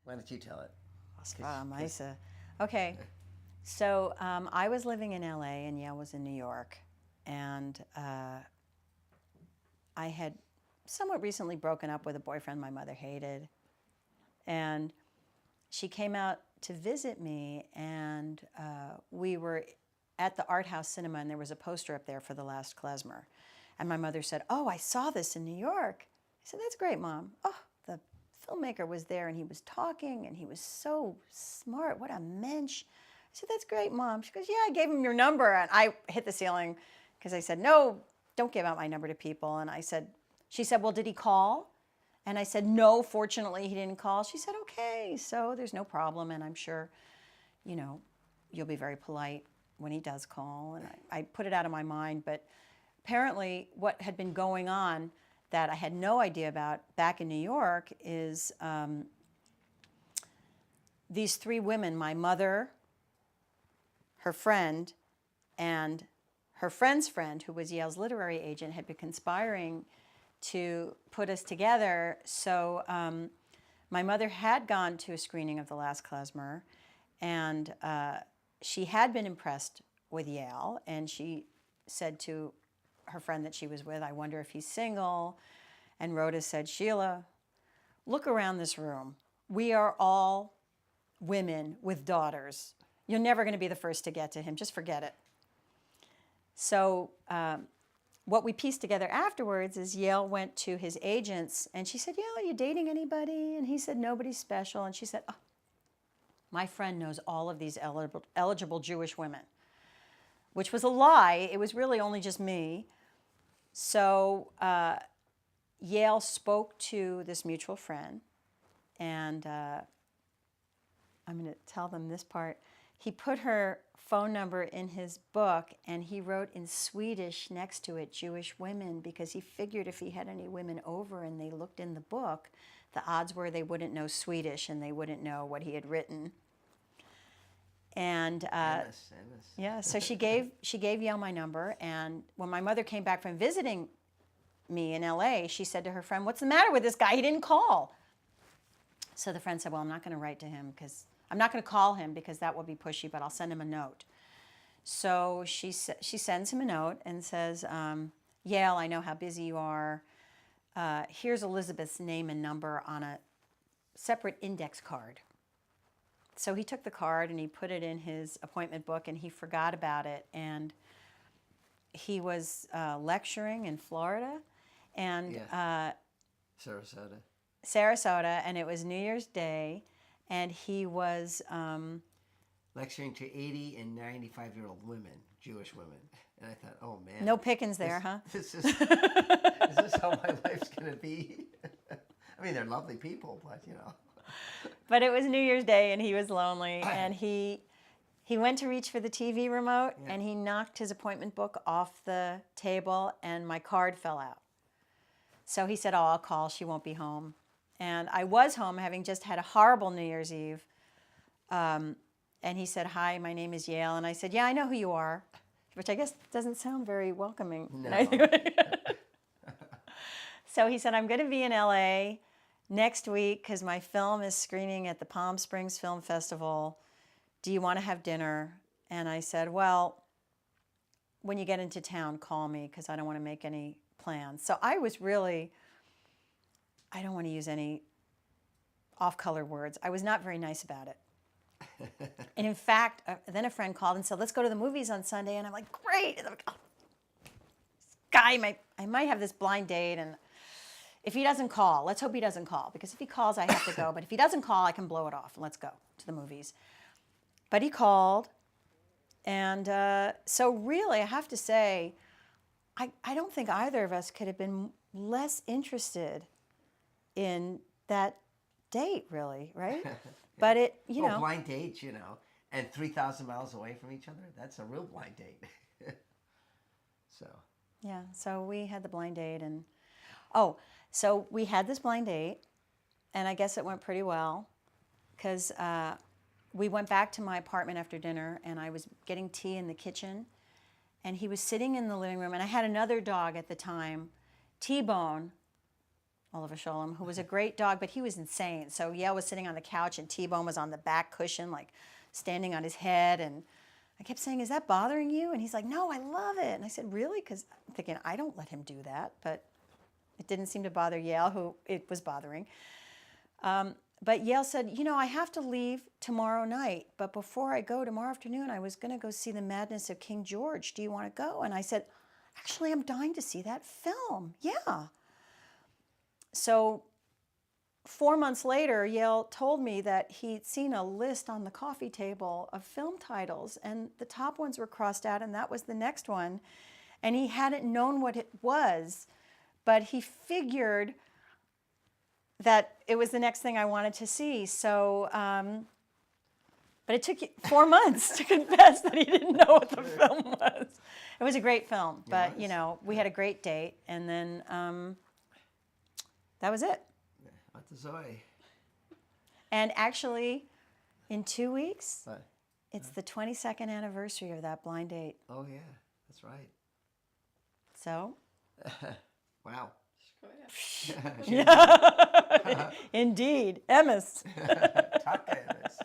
Why don't you tell it? Okay, so I was living in LA and Yale was in New York, and I had somewhat recently broken up with a boyfriend my mother hated, and she came out to visit me, and we were at the Art House Cinema, and there was a poster up there for The Last Klezmer. And my mother said, "Oh, I saw this in New York." I said, "That's great, Mom." "Oh, the filmmaker was there, and he was talking, and he was so smart. What a mensch." I said, "That's great, Mom." She goes, "Yeah, I gave him your number." And I hit the ceiling because I said, "No, don't give out my number to people." And she said, "Well, did he call?" And I said, "No, fortunately, he didn't call." She said, "Okay, so there's no problem, and I'm sure, you'll be very polite when he does call." And I put it out of my mind, but apparently what had been going on that I had no idea about back in New York is these three women, my mother, her friend, and her friend's friend, who was Yale's literary agent, had been conspiring to put us together. So my mother had gone to a screening of The Last Klezmer, and she had been impressed with Yale, and she said to her friend that she was with, "I wonder if he's single." And Rhoda said, "Sheila, look around this room. We are all women with daughters. You're never going to be the first to get to him. Just forget it." So what we pieced together afterwards is Yale went to his agents, and she said, "Yale, are you dating anybody?" And he said, "Nobody special." And she said, "Oh, my friend knows all of these eligible Jewish women," which was a lie. It was really only just me. So Yale spoke to this mutual friend, and I'm going to tell them this part. He put her phone number in his book, and he wrote in Swedish next to it, "Jewish women," because he figured if he had any women over and they looked in the book, the odds were they wouldn't know Swedish and they wouldn't know what he had written. And yeah, so she gave Yale my number, and when my mother came back from visiting me in LA, she said to her friend, "What's the matter with this guy? He didn't call." So the friend said, "Well, I'm not going to write to him because I'm not going to call him because that will be pushy, but I'll send him a note." So she sends him a note and says, "Yale, I know how busy you are. Here's Elizabeth's name and number on a separate index card." So he took the card and he put it in his appointment book, and he forgot about it. And he was lecturing in Florida, and Sarasota, and it was New Year's Day, and he was lecturing to 80 and 95-year-old women, Jewish women. And I thought, oh man, no pickings there, huh? Is this how my life's gonna be? I mean, they're lovely people, but But it was New Year's Day, and he was lonely, and he went to reach for the TV remote, and he knocked his appointment book off the table, and my card fell out. So he said, "Oh, I'll call. She won't be home." And I was home, having just had a horrible New Year's Eve. And he said, "Hi, my name is Yale." And I said, "Yeah, I know who you are," which I guess doesn't sound very welcoming. No. So he said, "I'm going to be in LA next week because my film is screening at the Palm Springs Film Festival. Do you want to have dinner?" And I said, "Well, when you get into town, call me because I don't want to make any plans." So I was really, I don't want to use any off-color words. I was not very nice about it. And in fact, then a friend called and said, "Let's go to the movies on Sunday." And I'm like, "Great." And I'm like, "Oh, this guy, I might have this blind date, and if he doesn't call, let's hope he doesn't call, because if he calls, I have to go. But if he doesn't call, I can blow it off and let's go to the movies." But he called, and so really, I have to say, I don't think either of us could have been less interested in that date, really, right? Yeah. But it, blind dates, and 3,000 miles away from each other, that's a real blind date. So. Yeah, so we had the blind date, and so we had this blind date, and I guess it went pretty well, because we went back to my apartment after dinner, and I was getting tea in the kitchen, and he was sitting in the living room, and I had another dog at the time, T-Bone, Oliver Sholem, who was a great dog, but he was insane. So Yale was sitting on the couch and T-Bone was on the back cushion, like standing on his head. And I kept saying, is that bothering you? And he's like, no, I love it. And I said, really? Because I'm thinking, I don't let him do that. But it didn't seem to bother Yale, who it was bothering. But Yale said, you know, I have to leave tomorrow night. But before I go tomorrow afternoon, I was going to go see The Madness of King George. Do you want to go? And I said, actually, I'm dying to see that film. Yeah. So 4 months later, Yale told me that he'd seen a list on the coffee table of film titles, and the top ones were crossed out, and that was the next one. And he hadn't known what it was, but he figured that it was the next thing I wanted to see. So, but it took 4 months to confess that he didn't know what the film was. It was a great film, but, you know, we had a great date, and then that was it. What the Zoe? And actually, in 2 weeks, it's the 22nd anniversary of that blind date. Oh, yeah, that's right. So? Wow. Yeah. Indeed. Emmis. Talk to Emmis.